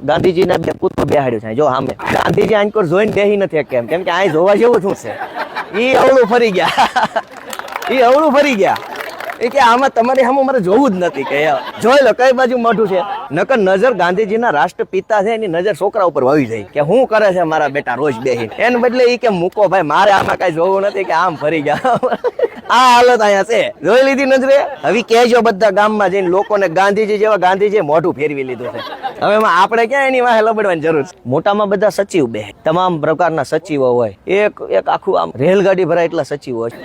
ગાંધીજીના બે પુત્ર બેહાડ્યું છે જો સામે. ગાંધીજી આંકોર જોઈને બેહી નથી કેમ કે આ જોવા જેવું શું છે. ઈ અવળું ફરી ગયા એ કે આમાં તમારે સામે મારે જોવું જ નથી કે જોઈ લો કઈ બાજુ મોઢું છે. નકર નજર ગાંધીજીના રાષ્ટ્રપિતા છે એની નજર છોકરા ઉપર વહી જાય કે શું કરે છે મારા બેટા રોજ બેહી. એને બદલે ઈ કે મૂકો ભાઈ મારે આમાં કઈ જોવું નથી કે આમ ફરી ગયા. આ હાલત અહીંયા છે જોઈ લીધી નજરે. હવે કહેજો બધા ગામમાં જઈને લોકોને ગાંધીજી જેવા ગાંધીજી મોઢું ફેરવી લીધું છે. હવે આપણે ક્યાં એની વાહે લબડવાની જરૂર છે. મોટામાં બધા સચિવ બે તમામ પ્રકારના સચિવો હોય. એક આખું આમ રેલગાડી ભરાય એટલા સચિવો હોય.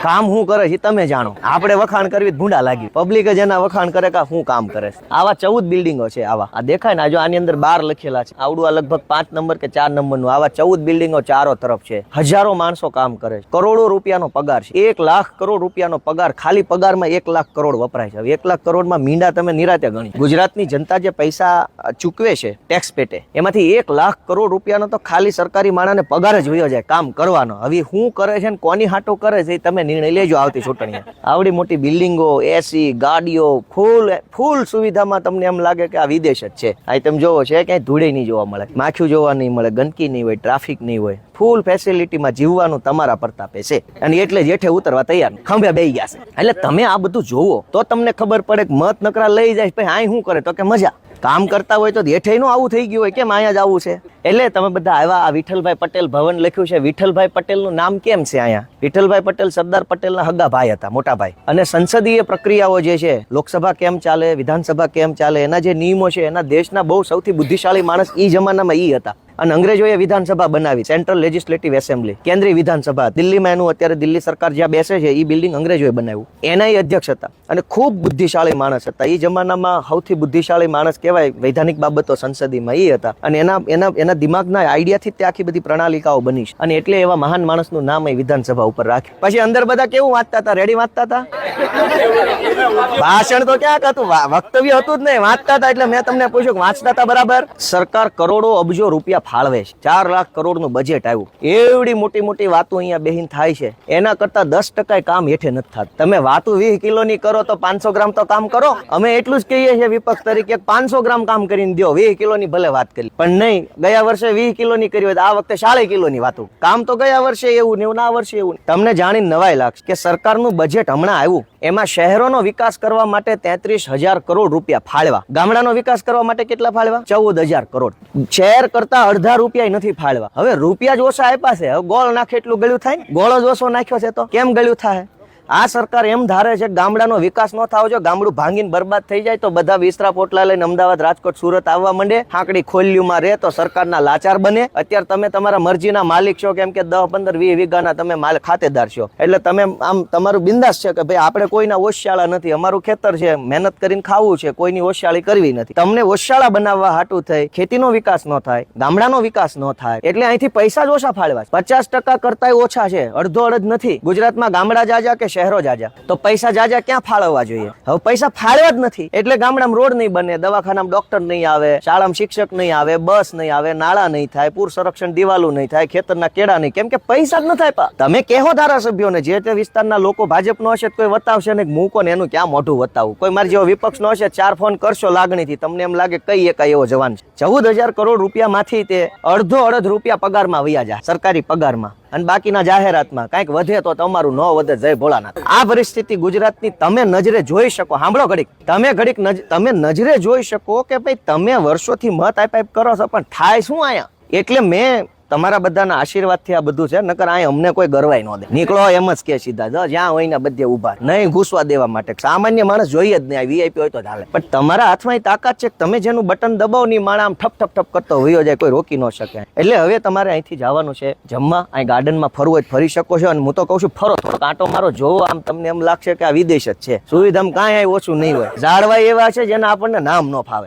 કામ શું કરે છે તમે જાણો. આપણે વખાણ કરવી ભૂંડા લાગી. પબ્લિક જ એના વખાણ કરે કે શું કામ કરે છે. આવા 14 બિલ્ડિંગો છે. આવા આ દેખાય ને જો આની અંદર 12 લખેલા છે. આવડું આ લગભગ 5 નંબર કે 4 નંબરનું આવા 14 બિલ્ડિંગો ચારો તરફ છે. હજારો માણસો કામ કરે છે. કરોડો રૂપિયાનો પગાર છે. 1 લાખ કરોડ રૂપિયાનો પગાર. ખાલી પગારમાં 1 લાખ કરોડ વપરાય છે. હવે 1 લાખ કરોડમાં મીંડા તમે નિરાતે ગણી. ગુજરાતની જનતા જે પૈસા ચૂકવે છે ટેક્સ પેટે એમાંથી 1 લાખ કરોડ રૂપિયાનો તો ખાલી સરકારી માણસને પગાર જ વયો જાય કામ કરવાનો. હવે શું કરે છે ને કોની હાટો કરે છે તમે નિર્ણય લેજો આવતી ચૂંટણી. આવડી મોટી બિલ્ડિંગો, એસી, ગાડીઓ, ફૂલ સુવિધામાં તમને એમ લાગે કે આ વિદેશ જ છે. આ તમે જોવો છે ક્યાંય ધૂળે નહીં જોવા મળે, માખીઓ જોવા નહીં મળે, ગંદકી નહીં હોય, ટ્રાફિક નહીં હોય. ફૂલ ફેસિલિટીમાં જીવવાનું તમારા પ્રતાપે છે અને એટલે જ હેઠે ઉતરવા તૈયાર ખંભે બેહી ગયા છે. એટલે તમે આ બધું જોવો તો તમને ખબર પડે કે મત નકરા લઈ જાય ભાઈ આ શું કરે તો કે મજા કામ કરતા હોય તો હેઠે નું આવું થઈ ગયું હોય કેમ અહીંયા જ આવું છે. એટલે તમે બધા આવ્યા. આ વિઠ્ઠલભાઈ પટેલ ભવન લખ્યું છે. વિઠ્ઠલભાઈ પટેલ નું નામ કેમ છે અહીંયા? વિઠ્ઠલભાઈ પટેલ સરદાર પટેલના હગા ભાઈ હતા, મોટા ભાઈ. અને સંસદીય પ્રક્રિયાઓ જે છે, લોકસભા કેમ ચાલે, વિધાનસભા કેમ ચાલે, એના જે નિયમો છે એના દેશના બહુ સૌથી બુદ્ધિશાળી માણસ ઈ જમાનામાં ઈ હતા. અને અંગ્રેજોએ વિધાનસભા બનાવી, સેન્ટ્રલ લેજિસ્લેટિવ એસેમ્બલી, કેન્દ્રીય વિધાનસભા. દિલ્હીમાં એનું અત્યારે દિલ્હી સરકાર જ્યાં બેસે છે એ બિલ્ડિંગ અંગ્રેજોએ બનાવ્યું. એના અધ્યક્ષ હતા અને ખૂબ બુદ્ધિશાળી માણસ હતા. એ જમાનામાં સૌથી બુદ્ધિશાળી માણસ કહેવાય વૈધાનિક બાબતો સંસદીમાં એ હતા. અને એના દિમાગના આઈડિયાથી તે આખી બધી પ્રણાલિકાઓ બની છે. અને એટલે એવા મહાન માણસનું નામ એ વિધાનસભા ઉપર રાખ્યું. પછી અંદર બધા કેવું વાંચતા હતા? રેડી વાંચતા હતા? ભાષણ તો ક્યાંક હતું, વક્તવ્ય હતું જ નહીં, વાંચતા હતા. એટલે મેં તમને પૂછ્યું કે વાંચતા હતા બરાબર? સરકાર કરોડો અબજો રૂપિયા ફાળવે છે. 4 લાખ કરોડનું બજેટ આવ્યું. એવડી મોટી મોટી વાતો અહીંયા બેહીન થાય છે. એના કરતા 10% કામ હેઠે નથી થતું. તમે વાતો 20 કિલોની કરો તો 500 ગ્રામ તો કામ કરો. અમે એટલું જ કહીએ છીએ વિપક્ષ તરીકે 500 ગ્રામ કામ કરીને દો. 20 કિલોની ભલે વાત કરી પણ નહીં. ગયા વર્ષે 20 કિલોની કરી હોય આ વખતે 40 કિલોની વાતો. કામ તો ગયા વર્ષે એવું ને આ વર્ષે એવું. તમને જાણીને નવાઈ લાગશે કે સરકારનું બજેટ હમણાં આવ્યું એમાં શહેરોનો વિકાસ કરવા માટે 33,000 કરોડ રૂપિયા ફાળવા. ગામડાનો વિકાસ કરવા માટે કેટલા ફાળવા? 14,000 કરોડ. શહેર કરતા અડધા રૂપિયા નથી ફાળવા. હવે રૂપિયા જ ઓછા આપ્યા છે. હવે ગોળ નાખે એટલું ગળ્યું થાય ને? ગોળ જ ઓછો નાખ્યો છે તો કેમ ગળ્યું થાય? આ સરકાર એમ ધારે છે ગામડાનો વિકાસ ન થાવ જો ગામડું ભાંગીને બરબાદ થઈ જાય તો બધા વિસ્તરા પોટલા લઈને અમદાવાદ, રાજકોટ, સુરત આવવા માંડે. હાંકડી ખોલ્યુમાં રહે તો સરકારના લાચાર બને. અત્યારે તમે તમારા મરજીના માલિક છો કેમ કે 10, 15, 20 વીઘાના તમે ખાતેદાર છો. એટલે તમે આમ તમારું બિંદાસ છે કે ભાઈ આપણે કોઈના ઓશિયાળા નથી, અમારું ખેતર છે, મહેનત કરીને ખાવું છે, કોઈની ઓશિયાળી કરવી નથી. તમને ઓશિયાળા બનાવવા હાટું થઈ ખેતીનો વિકાસ ન થાય, ગામડાનો વિકાસ ન થાય એટલે અહીંથી પૈસા જ ઓછા ફાળવા. 50% કરતા ઓછા છે, અડધો અડધ નથી. ગુજરાતમાં ગામડા જાજા કે શહેરો જાજા તો પૈસા જાજા ક્યાં ફાળવવા જોઈએ? હવે પૈસા ફાળવ્યા જ નથી એટલે ગામડામાં રોડ નહીં બને, દવાખાનામાં ડોક્ટર નહીં આવે, શાળામાં શિક્ષક નહીં આવે, બસ નહીં આવે, નાળા નહીં થાય, પૂર સંરક્ષણ દિવાલો નહીં થાય, ખેતરના કેળા નહીં, કેમ કે પૈસા જ ન થાય. તમે કહો ધારાસભ્યોને જે તે વિસ્તારના લોકો ભાજપનો હશે કોઈ વતાવશે ને મૂકો ને એનું ક્યાં મોઢું વતાવું. કોઈ મારી જેવો વિપક્ષ નો હશે 4 ફોન કરશો લાગણીથી તમને એમ લાગે કઈ એકાય એવો જવાન છે. 14,000 કરોડ રૂપિયામાંથી તે અડધ રૂપિયા પગારમાં વયા જાય, સરકારી પગારમાં, અને બાકીના જાહેરાતમાં. કાંઈક વધે તો તમારું ન વધે, જય ભોળાનાથ. આ પરિસ્થિતિ ગુજરાતની તમે નજરે જોઈ શકો. સાંભળો ઘડીક, તમે નજરે જોઈ શકો કે ભાઈ તમે વર્ષોથી મત આપ કરો છો પણ થાય શું અહીંયા? એટલે મેં તમારા બધાના આશીર્વાદથી આ બધું છે. નકર અહીં અમને કોઈ ગરવાય ન દે. નીકળો એમ જ કે સીધા જ્યાં હોય ને બધે ઉભા, નહીં ઘૂસવા દેવા માટે. સામાન્ય માણસ જોઈએ જ નહીં, વીઆઈપી હોય તો ચાલે. પણ તમારા હાથમાં તાકાત છે કે તમે જેનું બટન દબાવો ની માણા આમ ઠપ ઠપ ઠપ કરતો હોયો જાય, કોઈ રોકી ન શકે. એટલે હવે તમારે અહીંથી જવાનું છે જમવા. અહીં ગાર્ડનમાં ફરવું હોય ફરી શકો છો. અને હું તો કહું છું ફરો, થોડો કાંટો મારો જોવો, આમ તમને એમ લાગશે કે આ વિદેશ જ છે. સુવિધામાં કાંઈ ઓછું નહીં હોય. ઝાડવા એવા છે જેના આપણને નામ ન ફાવે.